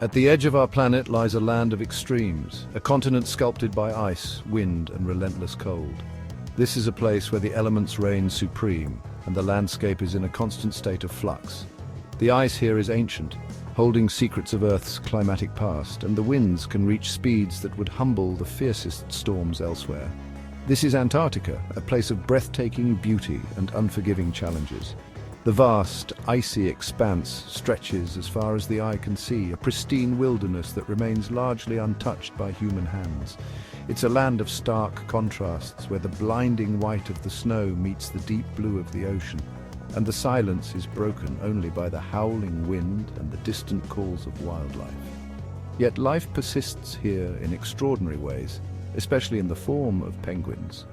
At the edge of our planet lies a land of extremes, a continent sculpted by ice, wind, and relentless cold. This is a place where the elements reign supreme, and the landscape is in a constant state of flux. The ice here is ancient, holding secrets of Earth's climatic past, and the winds can reach speeds that would humble the fiercest storms elsewhere. This is Antarctica, a place of breathtaking beauty and unforgiving challenges. The vast, icy expanse stretches as far as the eye can see, a pristine wilderness that remains largely untouched by human hands. It's a land of stark contrasts, where the blinding white of the snow meets the deep blue of the ocean, and the silence is broken only by the howling wind and the distant calls of wildlife. Yet life persists here in extraordinary ways, especially in the form of penguins.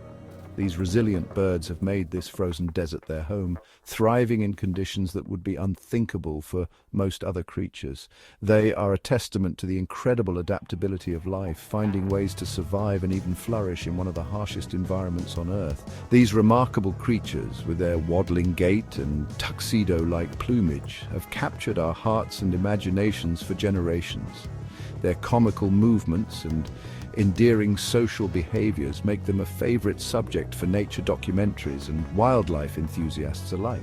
These resilient birds have made this frozen desert their home, thriving in conditions that would be unthinkable for most other creatures. They are a testament to the incredible adaptability of life, finding ways to survive and even flourish in one of the harshest environments on Earth. These remarkable creatures, with their waddling gait and tuxedo-like plumage, have captured our hearts and imaginations for generations. Their comical movements and endearing social behaviors make them a favorite subject for nature documentaries and wildlife enthusiasts alike.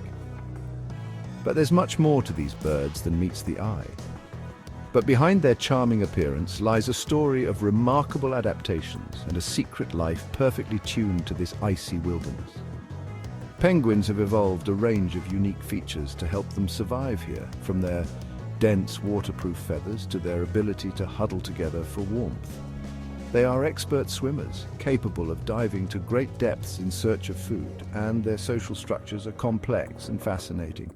But there's much more to these birds than meets the eye. But behind their charming appearance lies a story of remarkable adaptations and a secret life perfectly tuned to this icy wilderness. Penguins have evolved a range of unique features to help them survive here, from their dense waterproof feathers to their ability to huddle together for warmth. They are expert swimmers, capable of diving to great depths in search of food, and their social structures are complex and fascinating.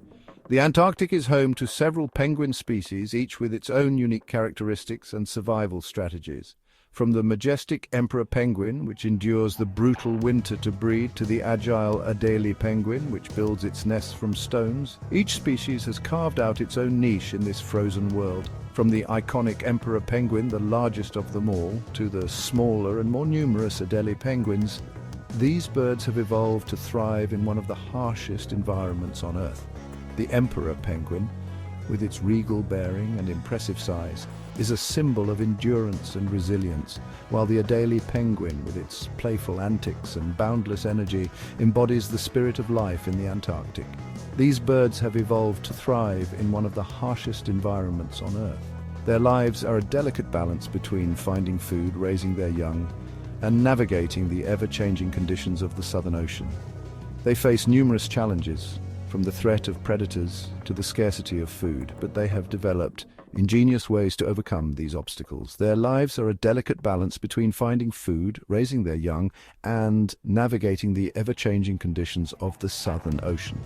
The Antarctic is home to several penguin species, each with its own unique characteristics and survival strategies. From the majestic emperor penguin, which endures the brutal winter to breed, to the agile Adelie penguin, which builds its nests from stones, each species has carved out its own niche in this frozen world. From the iconic emperor penguin, the largest of them all, to the smaller and more numerous Adelie penguins, these birds have evolved to thrive in one of the harshest environments on Earth. The emperor penguin, with its regal bearing and impressive size, is a symbol of endurance and resilience, while the Adelie penguin, with its playful antics and boundless energy, embodies the spirit of life in the Antarctic. These birds have evolved to thrive in one of the harshest environments on Earth. Their lives are a delicate balance between finding food, raising their young, and navigating the ever-changing conditions of the Southern Ocean. They face numerous challenges, from the threat of predators to the scarcity of food, but they have developed ingenious ways to overcome these obstacles. Their lives are a delicate balance between finding food, raising their young, and navigating the ever-changing conditions of the Southern Ocean.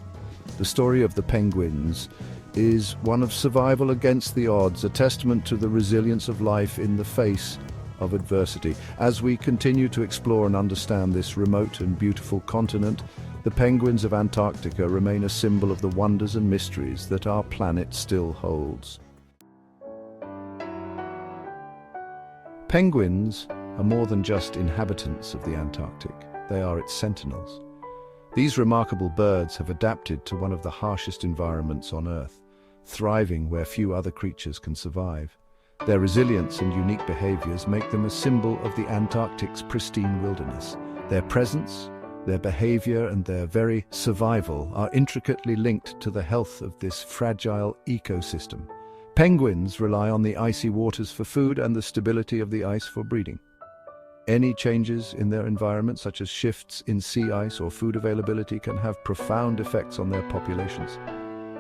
The story of the penguins is one of survival against the odds, a testament to the resilience of life in the face of adversity. As we continue to explore and understand this remote and beautiful continent, the penguins of Antarctica remain a symbol of the wonders and mysteries that our planet still holds. Penguins are more than just inhabitants of the Antarctic. They are its sentinels. These remarkable birds have adapted to one of the harshest environments on Earth, thriving where few other creatures can survive. Their resilience and unique behaviors make them a symbol of the Antarctic's pristine wilderness. Their presence, their behavior, and their very survival are intricately linked to the health of this fragile ecosystem. Penguins rely on the icy waters for food and the stability of the ice for breeding. Any changes in their environment, such as shifts in sea ice or food availability, can have profound effects on their populations.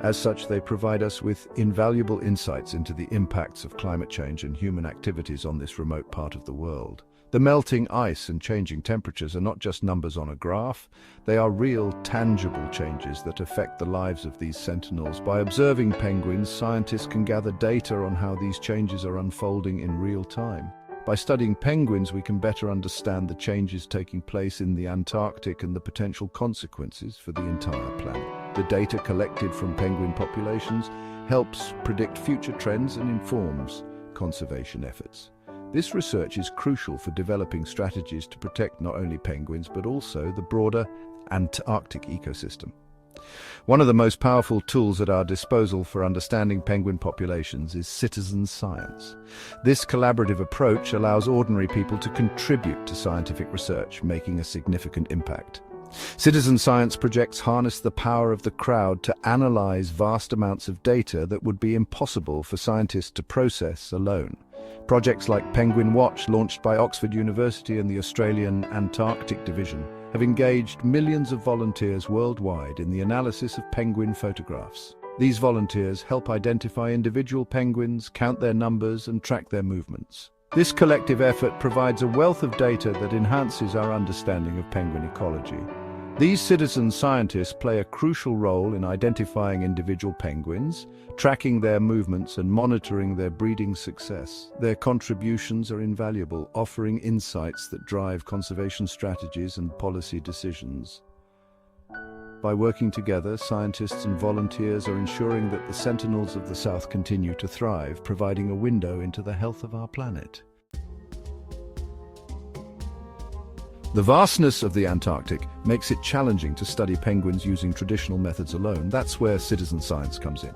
As such, they provide us with invaluable insights into the impacts of climate change and human activities on this remote part of the world. The melting ice and changing temperatures are not just numbers on a graph, they are real, tangible changes that affect the lives of these sentinels. By observing penguins, scientists can gather data on how these changes are unfolding in real time. By studying penguins, we can better understand the changes taking place in the Antarctic and the potential consequences for the entire planet. The data collected from penguin populations helps predict future trends and informs conservation efforts. This research is crucial for developing strategies to protect not only penguins but also the broader Antarctic ecosystem. One of the most powerful tools at our disposal for understanding penguin populations is citizen science. This collaborative approach allows ordinary people to contribute to scientific research, making a significant impact. Citizen science projects harness the power of the crowd to analyze vast amounts of data that would be impossible for scientists to process alone. Projects like Penguin Watch, launched by Oxford University and the Australian Antarctic Division, have engaged millions of volunteers worldwide in the analysis of penguin photographs. These volunteers help identify individual penguins, count their numbers, and track their movements. This collective effort provides a wealth of data that enhances our understanding of penguin ecology. These citizen scientists play a crucial role in identifying individual penguins, tracking their movements, and monitoring their breeding success. Their contributions are invaluable, offering insights that drive conservation strategies and policy decisions. By working together, scientists and volunteers are ensuring that the Sentinels of the South continue to thrive, providing a window into the health of our planet. The vastness of the Antarctic makes it challenging to study penguins using traditional methods alone. That's where citizen science comes in.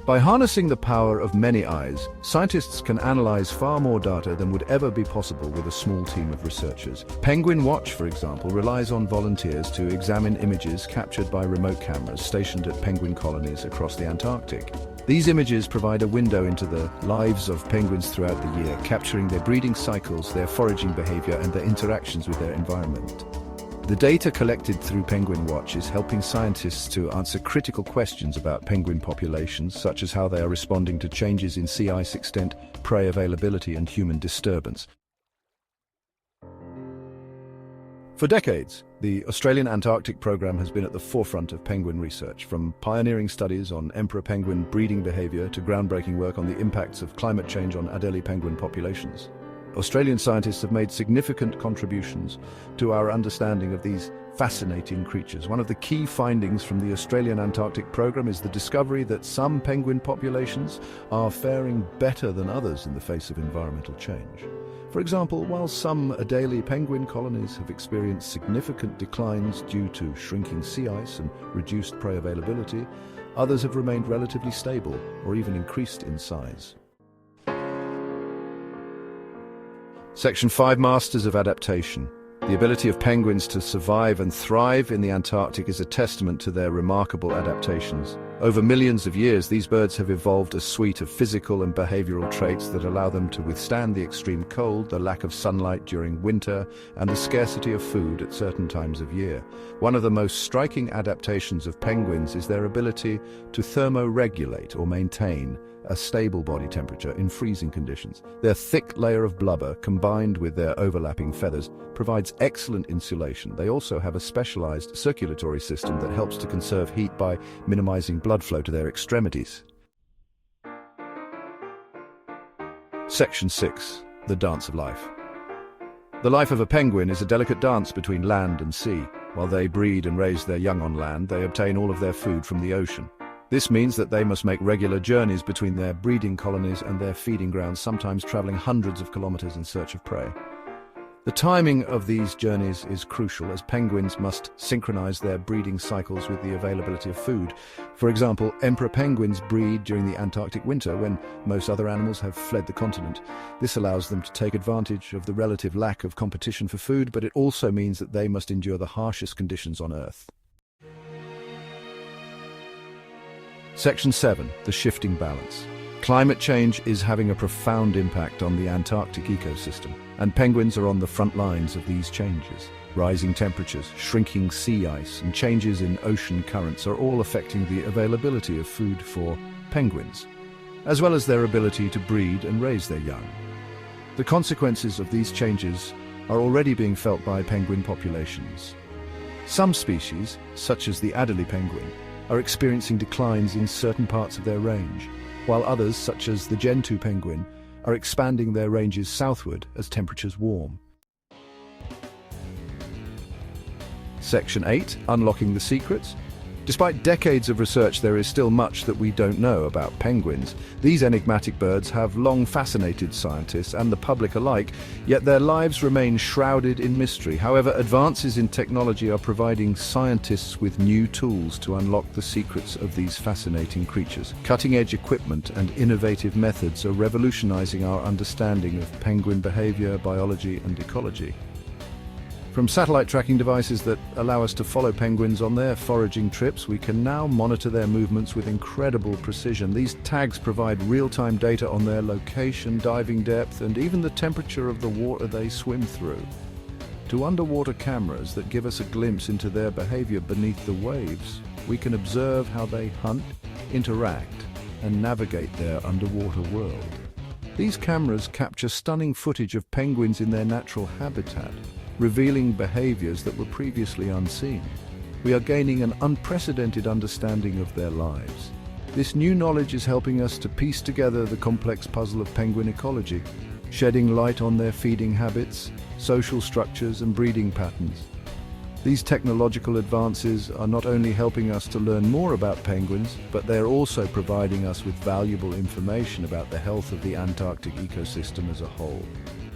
By harnessing the power of many eyes, scientists can analyze far more data than would ever be possible with a small team of researchers. Penguin Watch, for example, relies on volunteers to examine images captured by remote cameras stationed at penguin colonies across the Antarctic. These images provide a window into the lives of penguins throughout the year, capturing their breeding cycles, their foraging behavior, and their interactions with their environment. The data collected through Penguin Watch is helping scientists to answer critical questions about penguin populations, such as how they are responding to changes in sea ice extent, prey availability, and human disturbance. For decades, the Australian Antarctic program has been at the forefront of penguin research, from pioneering studies on emperor penguin breeding behavior to groundbreaking work on the impacts of climate change on Adelie penguin populations. Australian scientists have made significant contributions to our understanding of these fascinating creatures. One of the key findings from the Australian Antarctic program is the discovery that some penguin populations are faring better than others in the face of environmental change. For example, while some Adelie penguin colonies have experienced significant declines due to shrinking sea ice and reduced prey availability, others have remained relatively stable or even increased in size. Section 5: Masters of Adaptation. The ability of penguins to survive and thrive in the Antarctic is a testament to their remarkable adaptations. Over millions of years, these birds have evolved a suite of physical and behavioral traits that allow them to withstand the extreme cold, the lack of sunlight during winter, and the scarcity of food at certain times of year. One of the most striking adaptations of penguins is their ability to thermoregulate or maintain a stable body temperature in freezing conditions. Their thick layer of blubber, combined with their overlapping feathers, provides excellent insulation. They also have a specialized circulatory system that helps to conserve heat by minimizing blood flow to their extremities. Section 6: The Dance of Life. The life of a penguin is a delicate dance between land and sea. While they breed and raise their young on land, they obtain all of their food from the ocean. This means that they must make regular journeys between their breeding colonies and their feeding grounds, sometimes traveling hundreds of kilometers in search of prey. The timing of these journeys is crucial, as penguins must synchronize their breeding cycles with the availability of food. For example, emperor penguins breed during the Antarctic winter when most other animals have fled the continent. This allows them to take advantage of the relative lack of competition for food, but it also means that they must endure the harshest conditions on Earth. Section 7: The Shifting Balance. Climate change is having a profound impact on the Antarctic ecosystem, and penguins are on the front lines of these changes. Rising temperatures, shrinking sea ice, and changes in ocean currents are all affecting the availability of food for penguins, as well as their ability to breed and raise their young. The consequences of these changes are already being felt by penguin populations. Some species, such as the Adelie penguin, are experiencing declines in certain parts of their range, while others, such as the Gentoo penguin, are expanding their ranges southward as temperatures warm. Section 8: Unlocking the Secrets. Despite decades of research, there is still much that we don't know about penguins. These enigmatic birds have long fascinated scientists and the public alike, yet their lives remain shrouded in mystery. However, advances in technology are providing scientists with new tools to unlock the secrets of these fascinating creatures. Cutting-edge equipment and innovative methods are revolutionizing our understanding of penguin behavior, biology, and ecology. From satellite tracking devices that allow us to follow penguins on their foraging trips, we can now monitor their movements with incredible precision. These tags provide real-time data on their location, diving depth, and even the temperature of the water they swim through. To underwater cameras that give us a glimpse into their behavior beneath the waves, we can observe how they hunt, interact, and navigate their underwater world. These cameras capture stunning footage of penguins in their natural habitat, revealing behaviors that were previously unseen. We are gaining an unprecedented understanding of their lives. This new knowledge is helping us to piece together the complex puzzle of penguin ecology, shedding light on their feeding habits, social structures, and breeding patterns. These technological advances are not only helping us to learn more about penguins, but they're also providing us with valuable information about the health of the Antarctic ecosystem as a whole.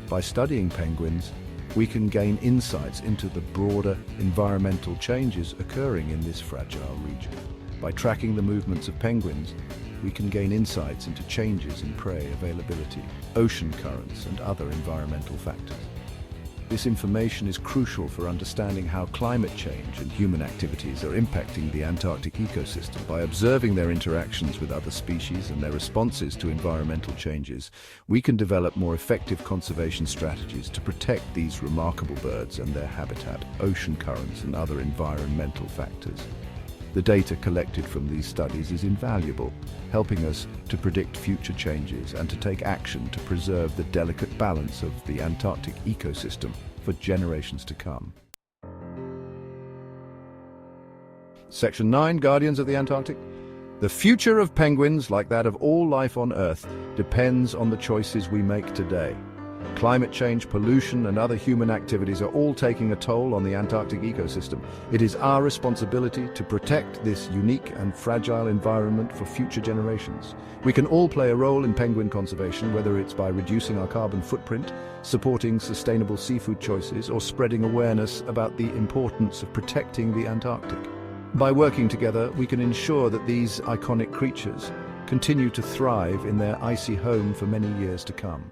By studying penguins, we can gain insights into the broader environmental changes occurring in this fragile region. By tracking the movements of penguins, we can gain insights into changes in prey availability, ocean currents, and other environmental factors. This information is crucial for understanding how climate change and human activities are impacting the Antarctic ecosystem. By observing their interactions with other species and their responses to environmental changes, we can develop more effective conservation strategies to protect these remarkable birds and their habitat, ocean currents, and other environmental factors. The data collected from these studies is invaluable, helping us to predict future changes and to take action to preserve the delicate balance of the Antarctic ecosystem for generations to come. Section 9, Guardians of the Antarctic. The future of penguins, like that of all life on Earth, depends on the choices we make today. Climate change, pollution, and other human activities are all taking a toll on the Antarctic ecosystem. It is our responsibility to protect this unique and fragile environment for future generations. We can all play a role in penguin conservation, whether it's by reducing our carbon footprint, supporting sustainable seafood choices, or spreading awareness about the importance of protecting the Antarctic. By working together, we can ensure that these iconic creatures continue to thrive in their icy home for many years to come.